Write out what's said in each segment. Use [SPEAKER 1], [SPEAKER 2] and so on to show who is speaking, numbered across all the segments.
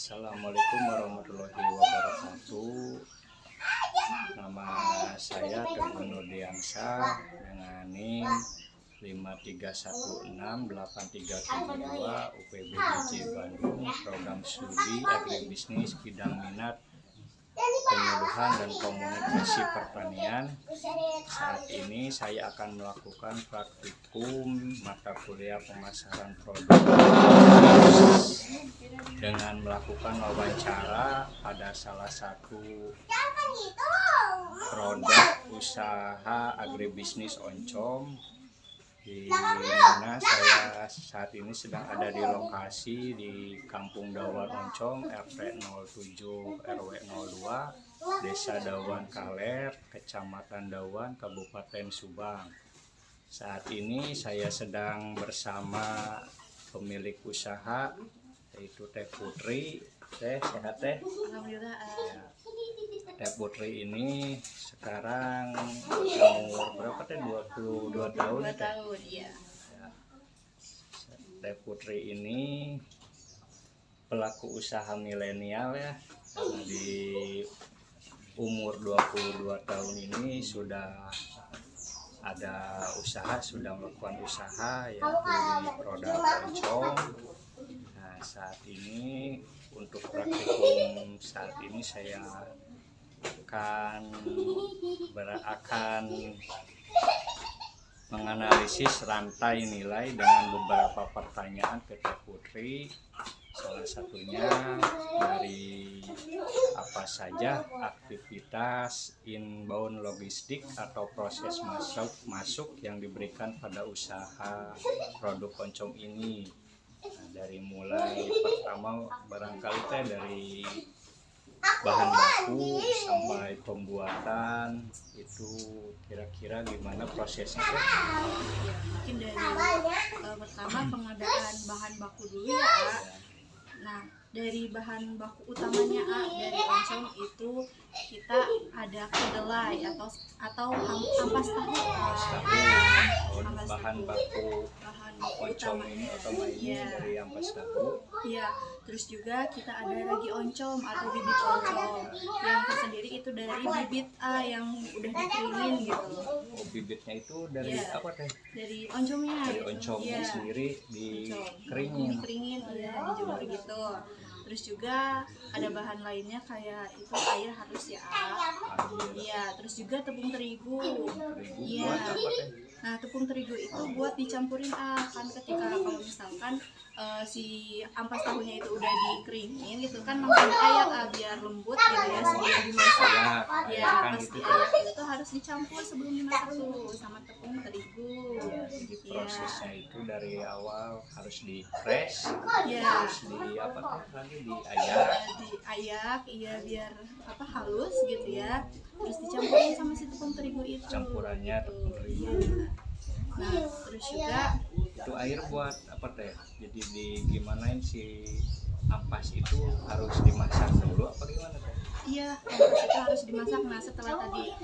[SPEAKER 1] Assalamualaikum warahmatullahi wabarakatuh. Nama saya Teguh Nurdiansyah dengan NIM 5316832 UPBJJ Bandung, program studi agribisnis bidang minat penyuluhan dan komunikasi pertanian. Saat ini saya akan melakukan praktikum mata kuliah pemasaran produk dengan melakukan wawancara pada salah satu produk usaha agribisnis oncom, di mana saya saat ini sedang ada di lokasi di Kampung Dawan Oncom, RT 07 RW 02, Desa Dawan Kaler, Kecamatan Dawan, Kabupaten Subang. Saat ini saya sedang bersama pemilik usaha, yaitu Teh Putri. Teh, sehat Teh?
[SPEAKER 2] Alhamdulillah.
[SPEAKER 1] Ya. Teh Putri ini sekarang umur berapa Teh? 22 tahun.
[SPEAKER 2] 2 tahun, iya.
[SPEAKER 1] Ya. Teh Putri ini pelaku usaha milenial ya, karena di umur 22 tahun ini sudah ada usaha, sudah melakukan usaha yaitu di produk oncom. Nah, saat ini untuk praktikum saat ini saya akan menganalisis rantai nilai dengan beberapa pertanyaan ke Teh Putri. Salah satunya dari apa saja aktivitas inbound logistik atau proses masuk yang diberikan pada usaha produk oncom ini. Nah, dari mulai pertama barangkali Teh dari bahan baku sampai pembuatan itu kira-kira gimana prosesnya Teh?
[SPEAKER 2] Mungkin dari pertama pengadaan bahan baku dulu ya. Nah, dari bahan baku utamanya dari oncom itu kita ada kedelai atau ampas tahu.
[SPEAKER 1] Bahan baku oncom
[SPEAKER 2] utama
[SPEAKER 1] ini dari ampas tahu.
[SPEAKER 2] Iya, terus juga kita ada ragi oncom atau bibit oncom yang tersendiri itu dari bibit yang udah dikeringin gitu.
[SPEAKER 1] Oh, bibitnya itu dari apa Teh?
[SPEAKER 2] Dari oncomnya.
[SPEAKER 1] Dari oncomnya sendiri
[SPEAKER 2] dikeringin, ya, dijemur gitu. Terus juga ada bahan lainnya kayak itu air harus ya. Iya, terus juga tepung terigu. Iya. Nah, tepung terigu itu buat dicampurin kan ketika kalau misalkan si ampas tahunya itu udah dikeringin gitu kan langsung diayak biar lembut gitu ya sebelum dimasak. Ya, pas diayak itu harus dicampur sebelum dimasak dulu sama tepung terigu.
[SPEAKER 1] Jadi prosesnya itu dari awal harus di-press,
[SPEAKER 2] ya.
[SPEAKER 1] Terus
[SPEAKER 2] diayak, iya biar halus gitu ya. Terus dicampurin sama si tepung terigu itu.
[SPEAKER 1] Campurannya tepung terigu.
[SPEAKER 2] Nah, terus juga
[SPEAKER 1] itu air buat apa Teh? Jadi gimanain si ampas itu harus dimasak dulu apa gimana Teh?
[SPEAKER 2] Iya, ampas itu harus dimasak. Nah, setelah tadi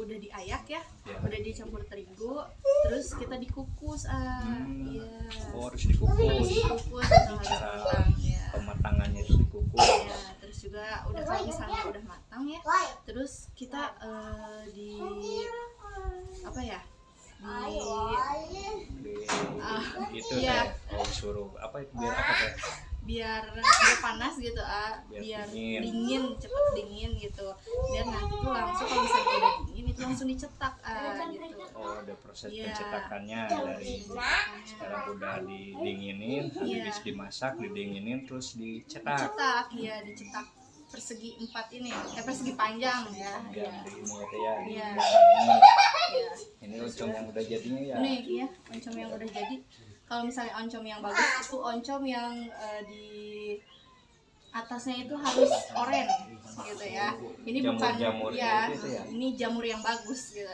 [SPEAKER 2] udah diayak ya, udah dicampur terigu, terus kita dikukus. Iya.
[SPEAKER 1] Oh, harus dikukus.
[SPEAKER 2] Cara
[SPEAKER 1] pematangannya itu dikukus.
[SPEAKER 2] Ya, terus juga udah kalau misalnya udah matang ya, terus kita
[SPEAKER 1] Itu
[SPEAKER 2] ya.
[SPEAKER 1] Teh suruh apa itu biar apa Teh?
[SPEAKER 2] biar panas gitu biar dingin, cepet dingin gitu, biar nanti tuh langsung kalau misalnya udah dingin itu langsung dicetak gitu.
[SPEAKER 1] Oh, ada proses pencetakannya dari sekarang udah didinginin, habis dimasak, didinginin, terus dicetak.
[SPEAKER 2] Dicetak persegi 4 ini, persegi panjang ya.
[SPEAKER 1] Ini oncom yang udah jadinya ya.
[SPEAKER 2] Ini ya, oncom yang udah jadi. Kalau misalnya oncom yang bagus itu oncom yang di atasnya itu harus oranye gitu ya. Ini bukan ya, ini jamur yang bagus gitu.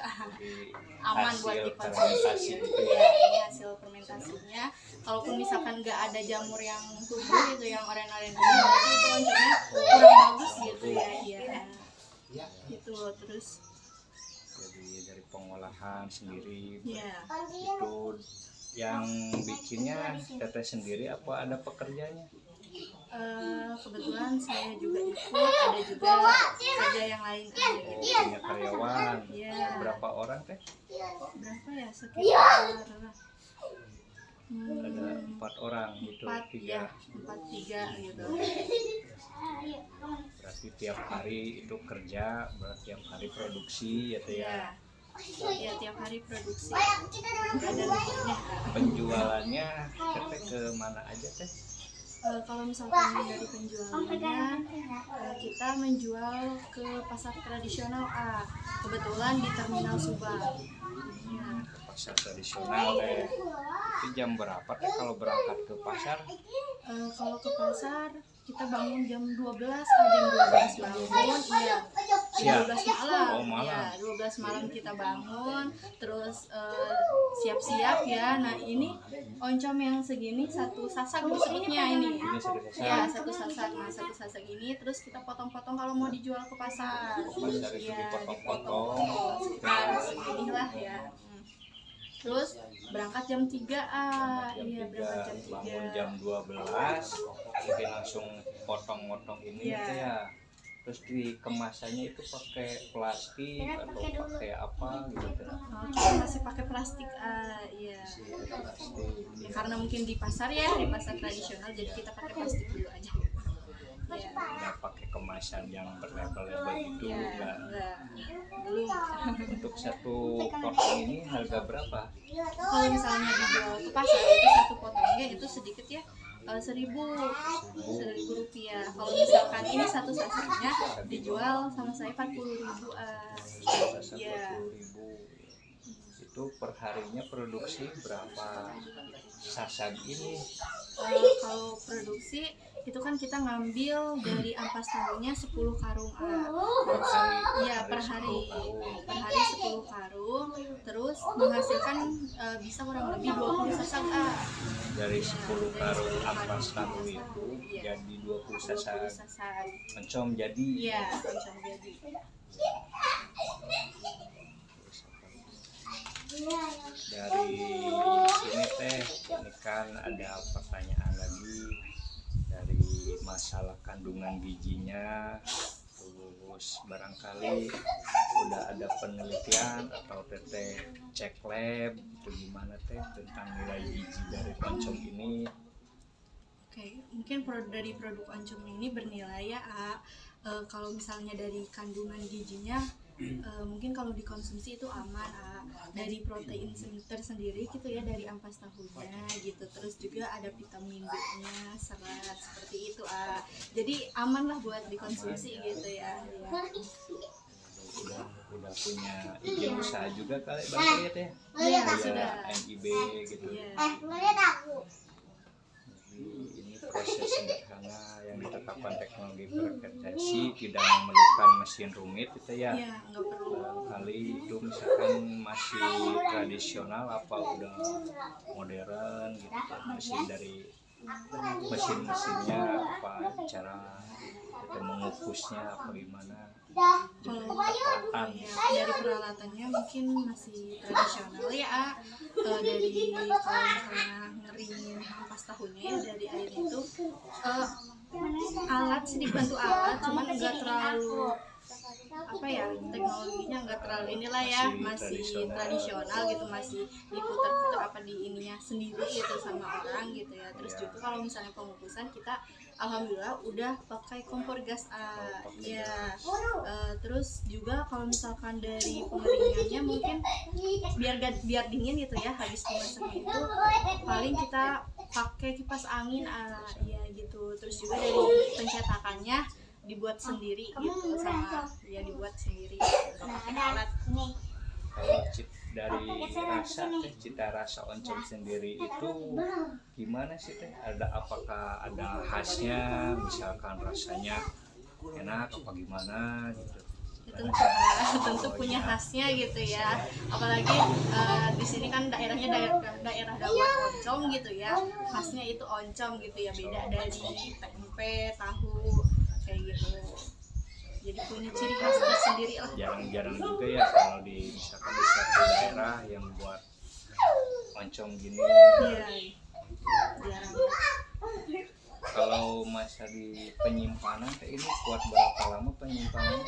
[SPEAKER 2] Aman buat dikonsumsi. Ini hasil fermentasinya. Kalaupun misalkan nggak ada jamur yang tumbuh gitu yang oranye ini, berarti itu oncomnya kurang bagus gitu ya. Iya. Gitu terus.
[SPEAKER 1] Jadi dari pengolahan sendiri itu
[SPEAKER 2] Iya.
[SPEAKER 1] yang bikinnya Teteh sendiri apa ada pekerjanya?
[SPEAKER 2] Kebetulan saya juga ikut, ada juga kerja yang lain aja
[SPEAKER 1] Oh,
[SPEAKER 2] gitu.
[SPEAKER 1] punya karyawan.
[SPEAKER 2] Iya.
[SPEAKER 1] Berapa orang teh?
[SPEAKER 2] Berapa ya, sekitar
[SPEAKER 1] Ada 4 orang gitu,
[SPEAKER 2] 4 ya,
[SPEAKER 1] 3.
[SPEAKER 2] 4 3 gitu.
[SPEAKER 1] Berarti tiap hari itu kerja, berarti tiap hari produksi ya teh ya.
[SPEAKER 2] Iya, tiap hari produksi. Nggak ada liburnya.
[SPEAKER 1] Penjualannya teh ke mana aja teh?
[SPEAKER 2] Kalau misalkan dari penjualannya, kita menjual ke pasar tradisional kebetulan di Terminal Subang. Ya.
[SPEAKER 1] Pasar tradisional teh. Itu jam berapa teh kalau berangkat ke pasar?
[SPEAKER 2] Kalau ke pasar kita bangun jam 12 jam 12 bangun, iya. Jam 12 malam.
[SPEAKER 1] Oh, malam.
[SPEAKER 2] Ya, 12 malam kita bangun, terus siap-siap ya. Nah, ini oncom yang segini satu sasak bentuknya ini.
[SPEAKER 1] Ini satu
[SPEAKER 2] Ya,
[SPEAKER 1] sasak.
[SPEAKER 2] satu sasak. Nah, satu sasak ini terus kita potong-potong kalau mau dijual ke pasar.
[SPEAKER 1] Pasar itu
[SPEAKER 2] Ya,
[SPEAKER 1] dipotong-potong.
[SPEAKER 2] sekitar segini lah ya. Terus berangkat jam 3
[SPEAKER 1] Jam
[SPEAKER 2] iya,
[SPEAKER 1] 3,
[SPEAKER 2] berangkat jam 3.
[SPEAKER 1] bangun jam 12, mungkin langsung potong-potong ini
[SPEAKER 2] Iya.
[SPEAKER 1] teh ya. Terus dikemasannya itu pakai plastik atau pakai apa gitu teh?
[SPEAKER 2] Kita masih pakai plastik, iya.
[SPEAKER 1] Plastik.
[SPEAKER 2] Ya, karena mungkin di pasar ya, di pasar tradisional, jadi kita pakai plastik dulu aja. Ya,
[SPEAKER 1] Nggak pakai kemasan yang berlabel-label gitu
[SPEAKER 2] ya,
[SPEAKER 1] nggak.
[SPEAKER 2] enggak, belum.
[SPEAKER 1] Untuk satu potong ini harga berapa?
[SPEAKER 2] Kalau misalnya dijual ke pasar itu satu potongnya itu sedikit ya, 1.000 rupiah. Kalau misalkan ini satu sasaknya dijual sama saya 40.000.
[SPEAKER 1] Sasa
[SPEAKER 2] Iya.
[SPEAKER 1] 40.000. Itu per harinya produksi berapa sasak ini?
[SPEAKER 2] Kalau produksi itu kan kita ngambil dari ampas tahunya 10 karung.
[SPEAKER 1] Per hari?
[SPEAKER 2] Iya, per hari.
[SPEAKER 1] 10 karung.
[SPEAKER 2] Per hari 10 karung, terus menghasilkan bisa kurang lebih 20 sasak.
[SPEAKER 1] Dari 10 karung ampas tahu
[SPEAKER 2] Iya.
[SPEAKER 1] itu jadi 20
[SPEAKER 2] 20
[SPEAKER 1] sasak
[SPEAKER 2] sasak.
[SPEAKER 1] oncom jadi.
[SPEAKER 2] Iya, oncom jadi.
[SPEAKER 1] Dari sini teh, ini kan ada pertanyaan lagi dari masalah kandungan gizinya. Terus barangkali udah ada penelitian atau teteh cek lab itu gimana teh tentang nilai gizi dari oncom ini.
[SPEAKER 2] Oke, mungkin dari produk oncom ini bernilai ya, kalau misalnya dari kandungan gizinya, mungkin kalau dikonsumsi itu aman, dari protein tersendiri gitu ya, dari ampas tahunya gitu, terus juga ada vitamin B-nya, serat seperti itu, jadi aman lah buat dikonsumsi gitu ya.
[SPEAKER 1] Udah punya izin usaha juga kali barangkali ya teh.
[SPEAKER 2] Iya,
[SPEAKER 1] Kayak
[SPEAKER 2] sudah.
[SPEAKER 1] NIB gitu.
[SPEAKER 2] Iya.
[SPEAKER 1] Jadi ini proses sederhana yang ditetapkan teknologi fermentasi, tidak memerlukan mesin rumit gitu ya.
[SPEAKER 2] Iya, nggak perlu.
[SPEAKER 1] Barangkali itu misalkan masih tradisional apa udah modern gitu, mesin dari mesin-mesinnya apa, cara kita mengukusnya apa gimana.
[SPEAKER 2] Kalau dari peralatannya mungkin masih tradisional ya, dari kalau misalnya ngeringin ampas tahunya ya dari air itu, alat sih dibantu alat, cuman enggak terlalu apa ya, teknologinya enggak terlalu inilah ya, masih tradisional gitu, masih diputar-putar apa di ininya sendiri gitu sama orang gitu ya. Terus juga kalau misalnya pengukusan kita alhamdulillah udah pakai kompor gas ya. Terus juga kalau misalkan dari pengeringannya mungkin biar dingin gitu ya, habis dimasak itu paling kita pakai kipas angin ya gitu. Terus juga dari pencetakannya dibuat sendiri gitu, sama ya dibuat sendiri pakai alat.
[SPEAKER 1] Kalau dari rasa teh, cita rasa oncom sendiri itu gimana sih teh? Apakah ada khasnya, misalkan rasanya enak apa gimana gitu?
[SPEAKER 2] Tentu punya khasnya gitu ya, apalagi di sini kan daerahnya daerah dawet oncom gitu ya, khasnya itu oncom gitu ya, beda dari tempe, tahu kayak gitu, jadi punya ciri khas tersendiri lah.
[SPEAKER 1] Jarang-jarang juga ya kalau misalkan di suatu daerah yang buat oncom gini.
[SPEAKER 2] Iya, jarang.
[SPEAKER 1] Kalau masa di penyimpanan teh ini kuat berapa lama penyimpanan?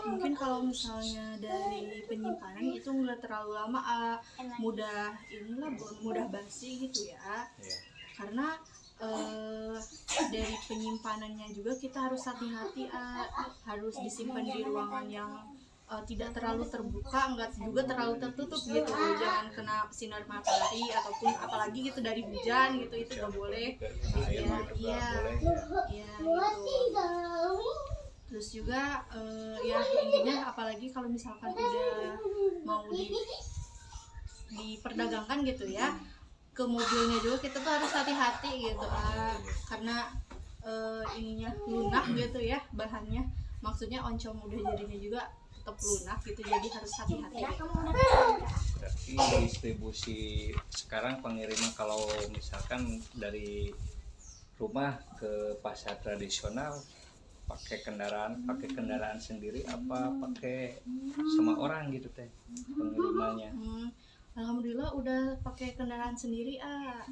[SPEAKER 2] Mungkin kalau misalnya dari penyimpanan itu nggak terlalu lama, mudah basi gitu ya.
[SPEAKER 1] Ya.
[SPEAKER 2] Karena dari penyimpanannya juga kita harus hati-hati, harus disimpan di ruangan yang tidak terlalu terbuka, enggak juga terlalu tertutup gitu, jangan kena sinar matahari ataupun apalagi gitu dari hujan gitu, itu nggak boleh.
[SPEAKER 1] Air
[SPEAKER 2] Iya,
[SPEAKER 1] juga
[SPEAKER 2] iya,
[SPEAKER 1] boleh ya.
[SPEAKER 2] iya gitu. Terus juga ya intinya apalagi kalau misalkan udah mau diperdagangkan gitu ya, ke mobilnya juga kita tuh harus hati-hati gitu, karena ininya lunak gitu ya bahannya, maksudnya oncom udah jadinya juga tetap lunak gitu, jadi harus hati-hati gitu.
[SPEAKER 1] Berarti distribusi sekarang pengiriman kalau misalkan dari rumah ke pasar tradisional pakai kendaraan sendiri apa pakai sama orang gitu teh pengirimannya?
[SPEAKER 2] Alhamdulillah udah pakai kendaraan sendiri, ya.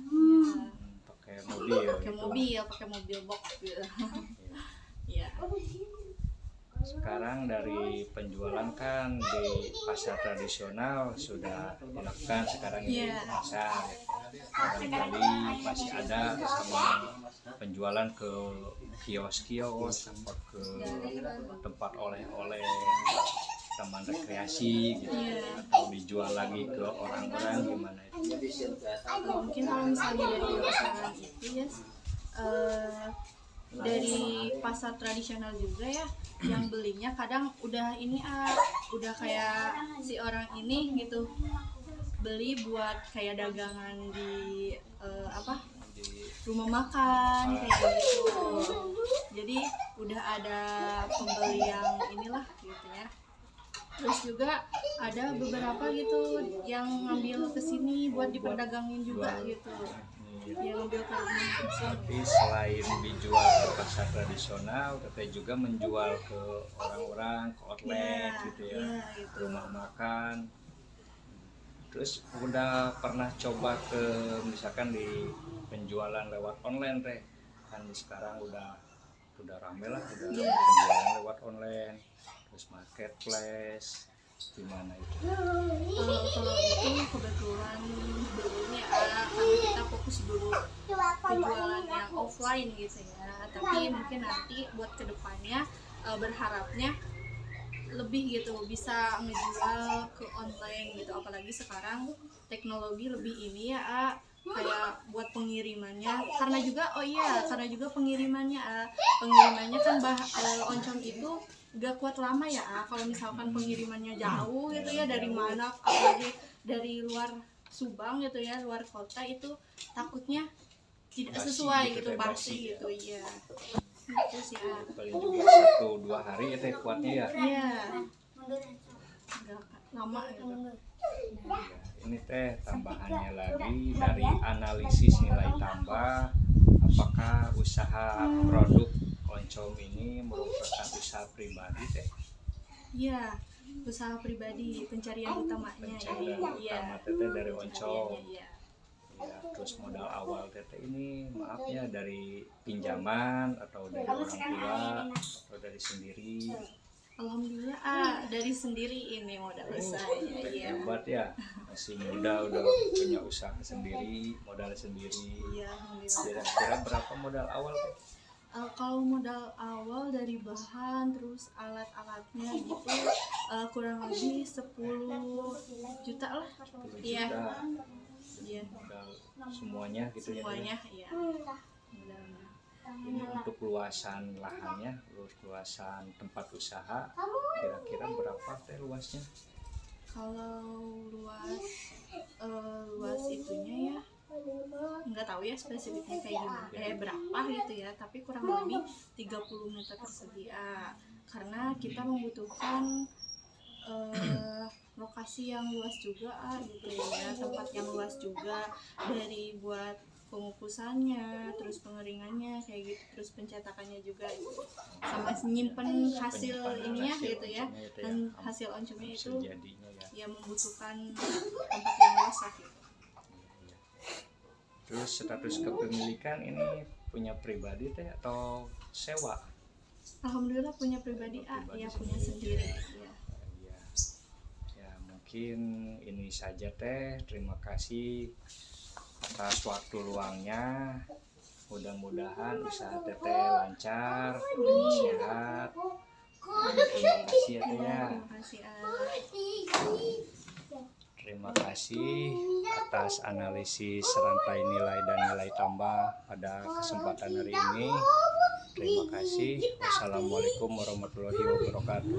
[SPEAKER 1] Pakai mobil
[SPEAKER 2] Pakai mobil box gitu. Ya.
[SPEAKER 1] Sekarang dari penjualan kan di pasar tradisional sudah dilakukan sekarang ini di pasar. Barangkali masih ada sama penjualan ke kios-kios sampai ke tempat oleh-oleh, taman rekreasi gitu, atau dijual lagi ke orang-orang, gimana itu?
[SPEAKER 2] Mungkin kalau misalnya dari pasaran itu ya, dari pasar tradisional juga ya, yang belinya kadang udah ini, udah kayak si orang ini gitu beli buat kayak dagangan di rumah makan kayak gitu, jadi udah ada pembeli yang inilah gitu ya. Terus juga ada beberapa gitu yang ngambil kesini buat diperdagangin juga gitu, yang ngambil ke rumah kesini.
[SPEAKER 1] Tapi selain dijual ke pasar tradisional, teteh juga menjual ke orang-orang, ke outlet gitu ya,
[SPEAKER 2] gitu.
[SPEAKER 1] rumah makan. Terus udah pernah coba ke misalkan di penjualan lewat online teh, kan sekarang udah rame lah, udah penjualan lewat online, terus marketplace, gimana itu?
[SPEAKER 2] Kalau itu kebetulan belum ya, karena kita fokus dulu penjualan yang offline gitu ya. Tapi mungkin nanti buat kedepannya berharapnya lebih gitu bisa ngejual ke online gitu, apalagi sekarang teknologi lebih ini ya, kayak buat pengirimannya, karena juga pengirimannya kan oncom itu gak kuat lama ya, kalau misalkan pengirimannya jauh gitu ya, dari mana apalagi dari luar Subang gitu ya, luar kota, itu takutnya tidak sesuai gitu, basi gitu ya. Itu sih
[SPEAKER 1] paling juga 1-2 hari ya teh kuatnya ya.
[SPEAKER 2] Iya, nggak lama gitu.
[SPEAKER 1] Ini teh tambahannya lagi dari analisis nilai tambah, apakah usaha produk oncom ini merupakan usaha pribadi teh?
[SPEAKER 2] Iya, usaha pribadi, pencarian utamanya.
[SPEAKER 1] Pencarian utama teteh dari oncom.
[SPEAKER 2] Iya.
[SPEAKER 1] Ya, terus modal awal teteh ini maaf ya dari pinjaman atau dari orang tua atau dari sendiri?
[SPEAKER 2] Alhamdulillah dari sendiri ini modal usahanya. Iya.
[SPEAKER 1] Hebat ya, masih muda udah punya usaha sendiri, modal sendiri.
[SPEAKER 2] Iya, alhamdulillah.
[SPEAKER 1] Kira-kira berapa modal awal teh?
[SPEAKER 2] Kalau modal awal dari bahan terus alat-alatnya gitu kurang lebih 10 juta lah.
[SPEAKER 1] 10
[SPEAKER 2] Iya.
[SPEAKER 1] juta.
[SPEAKER 2] Iya.
[SPEAKER 1] Modal semuanya gitu
[SPEAKER 2] Semuanya,
[SPEAKER 1] ya.
[SPEAKER 2] iya. Modalnya.
[SPEAKER 1] Ini untuk luasan lahannya, luasan tempat usaha, kira-kira berapa teh luasnya?
[SPEAKER 2] Kalau luas itunya ya nggak tahu ya spesifiknya kayak berapa gitu ya, tapi kurang lebih 30 meter persegi karena kita membutuhkan lokasi yang luas juga gitu ya, tempat yang luas juga dari buat pengukusannya, terus pengeringannya kayak gitu, terus pencetakannya juga gitu. Sama nyimpen hasil ininya gitu ya, dan hasil oncomnya itu ya membutuhkan tempat yang luas gitu.
[SPEAKER 1] Terus status kepemilikan ini punya pribadi teh atau sewa?
[SPEAKER 2] Alhamdulillah punya pribadi,
[SPEAKER 1] Pribadi
[SPEAKER 2] ya punya sendiri. Ya.
[SPEAKER 1] Ya, ya mungkin ini saja teh. Terima kasih atas waktu luangnya. Mudah-mudahan usaha teteh lancar, sehat. Terima kasih ya teh ya.
[SPEAKER 2] Terima kasih.
[SPEAKER 1] Terima kasih atas analisis rantai nilai dan nilai tambah pada kesempatan hari ini. Terima kasih. Wassalamualaikum warahmatullahi wabarakatuh.